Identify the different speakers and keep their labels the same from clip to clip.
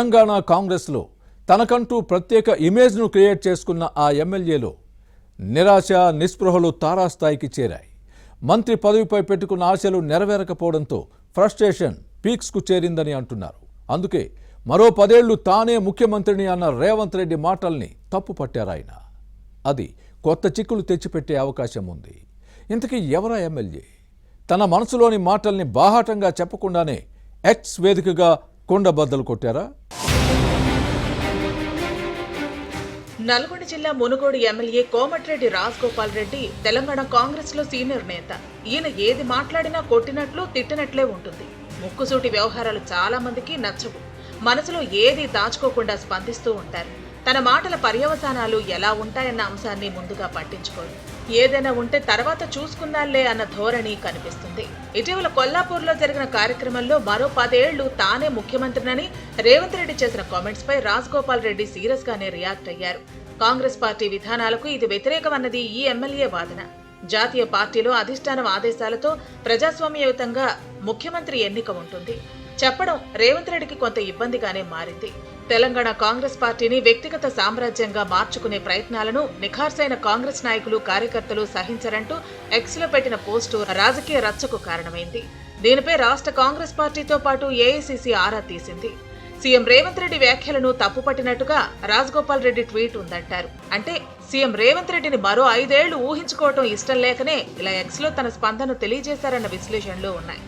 Speaker 1: తెలంగాణ కాంగ్రెస్లో తనకంటూ ప్రత్యేక ఇమేజ్ను క్రియేట్ చేసుకున్న ఆ ఎమ్మెల్యేలో నిరాశ నిస్పృహలు తారాస్థాయికి చేరాయి. మంత్రి పదవిపై పెట్టుకున్న ఆశలు నెరవేరకపోవడంతో ఫ్రస్ట్రేషన్ పీక్స్కు చేరిందని అంటున్నారు. అందుకే మరో 10 ఏళ్లు తానే ముఖ్యమంత్రిని అన్న రేవంత్ రెడ్డి మాటల్ని తప్పుపట్టారాయన. అది కొత్త చిక్కులు తెచ్చిపెట్టే అవకాశం ఉంది. ఇంతకీ ఎవరా ఎమ్మెల్యే? తన మనసులోని మాటల్ని బాహాటంగా చెప్పకుండానే ఎక్స్ వేదికగా కొండబద్దలు కొట్టారా?
Speaker 2: నల్గొండ జిల్లా మునుగోడు ఎమ్మెల్యే కోమటిరెడ్డి రాజగోపాల్ రెడ్డి తెలంగాణ కాంగ్రెస్ లో సీనియర్ నేత. ఈయన ఏది మాట్లాడినా కొట్టినట్లు తిట్టినట్లే ఉంటుంది. ముక్కుసూటి వ్యవహారాలు చాలా మందికి నచ్చవు. మనసులో ఏది దాచుకోకుండా స్పందిస్తూ ఉంటారు. తన మాటల పర్యవసానాలు ఎలా ఉంటాయన్న అంశాన్ని ముందుగా పట్టించుకోరు. ఏదైనా ఉంటే తర్వాత చూసుకుందాంలే అన్న ధోరణి కనిపిస్తుంది. ఇటీవల కొల్లాపూర్లో జరిగిన కార్యక్రమంలో మరో 10 ఏళ్లు తానే ముఖ్యమంత్రినని రేవంత్ రెడ్డి చేసిన కామెంట్స్ పై రాజగోపాల్ రెడ్డి సీరియస్ గానే రియాక్ట్ అయ్యారు. కాంగ్రెస్ పార్టీ విధానాలకు ఇది వ్యతిరేకమన్నది ఈ ఎమ్మెల్యే వాదన. జాతీయ పార్టీలో అధిష్టానం ఆదేశాలతో ప్రజాస్వామ్యయుతంగా ముఖ్యమంత్రి ఎన్నిక ఉంటుంది చెప్పడం రేవంత్ రెడ్డికి కొంత ఇబ్బందిగానే మారింది. తెలంగాణ కాంగ్రెస్ పార్టీని వ్యక్తిగత సామ్రాజ్యంగా మార్చుకునే ప్రయత్నాలను నిఖార్సైన కాంగ్రెస్ నాయకులు కార్యకర్తలు సహించరంటూ ఎక్స్లో పెట్టిన పోస్టు రాజకీయ రచ్చకు కారణమైంది. దీనిపై రాష్ట్ర కాంగ్రెస్ పార్టీతో పాటు ఏఐసీసీ ఆరా తీసింది. సీఎం రేవంత్ రెడ్డి వ్యాఖ్యలను తప్పుపట్టినట్టుగా రాజగోపాల్ రెడ్డి ట్వీట్ ఉందంటారు. అంటే సీఎం రేవంత్ రెడ్డిని మరో 5 ఏళ్లు ఊహించుకోవటం ఇష్టం లేకనే ఇలా ఎక్స్లో తన స్పందన తెలియజేశారన్న విశ్లేషణలు ఉన్నాయి.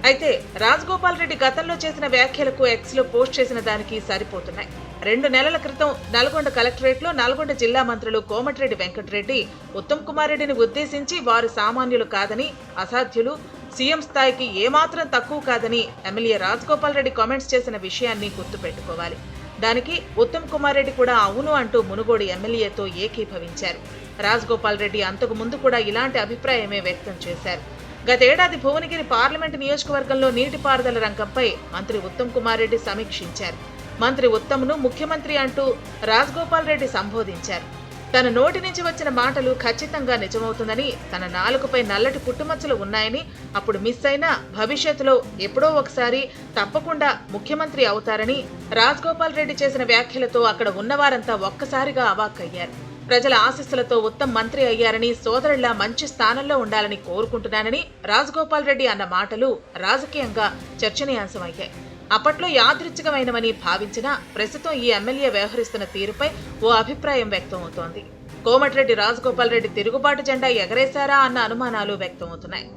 Speaker 2: అయితే రాజగోపాల్ రెడ్డి గతంలో చేసిన వ్యాఖ్యలకు ఎక్స్లో పోస్ట్ చేసిన దానికి సరిపోతున్నాయి. 2 నెలల క్రితం నల్గొండ కలెక్టరేట్లో నల్గొండ జిల్లా మంత్రులు కోమటిరెడ్డి వెంకటరెడ్డి, ఉత్తమ్ కుమార్ రెడ్డిని ఉద్దేశించి వారు సామాన్యులు కాదని, అసాధ్యులు, సీఎం స్థాయికి ఏమాత్రం తక్కువ కాదని ఎమ్మెల్యే రాజగోపాల్ రెడ్డి కామెంట్స్ చేసిన విషయాన్ని గుర్తుపెట్టుకోవాలి. దానికి ఉత్తమ్ కుమార్ రెడ్డి కూడా అవును అంటూ మునుగోడు ఎమ్మెల్యేతో ఏకీభవించారు. రాజగోపాల్ రెడ్డి అంతకు ముందు కూడా ఇలాంటి అభిప్రాయమే వ్యక్తం చేశారు. గతేడాది భువనగిరి పార్లమెంటు నియోజకవర్గంలో నీటిపారుదల రంగంపై మంత్రి ఉత్తమ్ కుమార్ రెడ్డి సమీక్షించారు. మంత్రి ఉత్తమ్ను ముఖ్యమంత్రి అంటూ రాజగోపాల్ రెడ్డి సంబోధించారు. తన నోటి నుంచి వచ్చిన మాటలు ఖచ్చితంగా నిజమవుతుందని, తన నాలుకపై నల్లటి పుట్టుమచ్చలు ఉన్నాయని, అప్పుడు మిస్ అయినా భవిష్యత్తులో ఎప్పుడో ఒకసారి తప్పకుండా ముఖ్యమంత్రి అవుతారని రాజగోపాల్ రెడ్డి చేసిన వ్యాఖ్యలతో అక్కడ ఉన్నవారంతా ఒక్కసారిగా అవాక్కయ్యారు. ప్రజల ఆశీస్సులతో ఉత్తమ్ మంత్రి అయ్యారని, సోదరుల్లా మంచి స్థానంలో ఉండాలని కోరుకుంటున్నానని రాజగోపాల్ రెడ్డి అన్న మాటలు రాజకీయంగా చర్చనీయాంశమయ్యాయి. అప్పట్లో యాదృచ్ఛికమైనవని భావించినా ప్రస్తుతం ఈ ఎమ్మెల్యే వ్యవహరిస్తున్న తీరుపై ఓ అభిప్రాయం వ్యక్తమవుతోంది. కోమటిరెడ్డి రాజగోపాల్ రెడ్డి తిరుగుబాటు జెండా ఎగరేశారా అన్న అనుమానాలు వ్యక్తమవుతున్నాయి.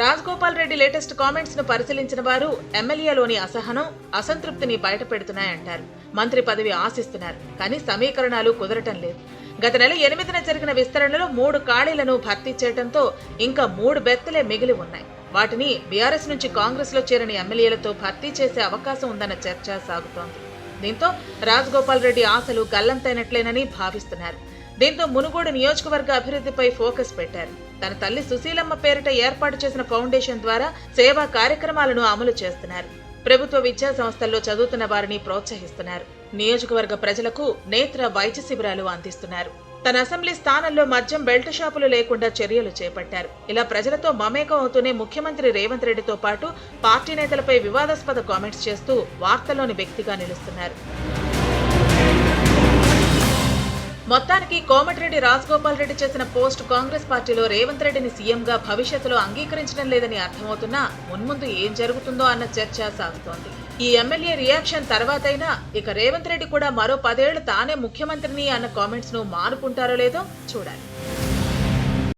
Speaker 2: రాజగోపాల్ రెడ్డి లేటెస్ట్ కామెంట్స్ ను పరిశీలించిన వారు ఎమ్మెల్యేలోని అసహనం, అసంతృప్తిని బయటపెడుతున్నాయంటారు. మంత్రి పదవి ఆశిస్తున్నారు, కానీ సమీకరణాలు కుదరటం లేదు. గత నెల 8న జరిగిన విస్తరణలో 3 ఖాళీలను భర్తీ చేయడంతో ఇంకా 3 బెర్తులే మిగిలి ఉన్నాయి. వాటిని బీఆర్ఎస్ నుంచి కాంగ్రెస్ లో చేరిన ఎమ్మెల్యేలతో భర్తీ చేసే అవకాశం ఉందన్న చర్చ సాగుతోంది. దీంతో రాజగోపాల్ రెడ్డి ఆశలు గల్లంతైనట్లేనని భావిస్తున్నారు. దీంతో మునుగోడు నియోజకవర్గ అభివృద్ధిపై ఫోకస్ పెట్టారు. తన తల్లి సుశీలమ్మ పేరిట ఏర్పాటు చేసిన ఫౌండేషన్ ద్వారా సేవా కార్యక్రమాలను అమలు చేస్తున్నారు. ప్రభుత్వ విద్యా సంస్థల్లో చదువుతున్న వారిని ప్రోత్సహిస్తున్నారు. నియోజకవర్గ ప్రజలకు నేత్ర వైద్య శిబిరాలు అందిస్తున్నారు. తన అసెంబ్లీ స్థానంలో మద్యం బెల్ట్ షాపులు లేకుండా చర్యలు చేపట్టారు. ఇలా ప్రజలతో మమేకం అవుతూనే ముఖ్యమంత్రి రేవంత్ రెడ్డితో పాటు పార్టీ నేతలపై వివాదాస్పద కామెంట్స్ చేస్తూ వార్తల్లోని వ్యక్తిగా నిలుస్తున్నారు. మొత్తానికి కోమటిరెడ్డి రాజగోపాల్ రెడ్డి చేసిన పోస్ట్ కాంగ్రెస్ పార్టీలో రేవంత్ రెడ్డిని సీఎంగా భవిష్యత్తులో అంగీకరించడం లేదని అర్థమవుతున్నా మున్ముందు ఏం జరుగుతుందో అన్న చర్చ సాగుతోంది. ఈ ఎమ్మెల్యే రియాక్షన్ తర్వాతైనా ఇక రేవంత్ రెడ్డి కూడా మరో 10 ఏళ్లు తానే ముఖ్యమంత్రిని అన్న కామెంట్స్ ను మానుకుంటారో లేదో చూడాలి.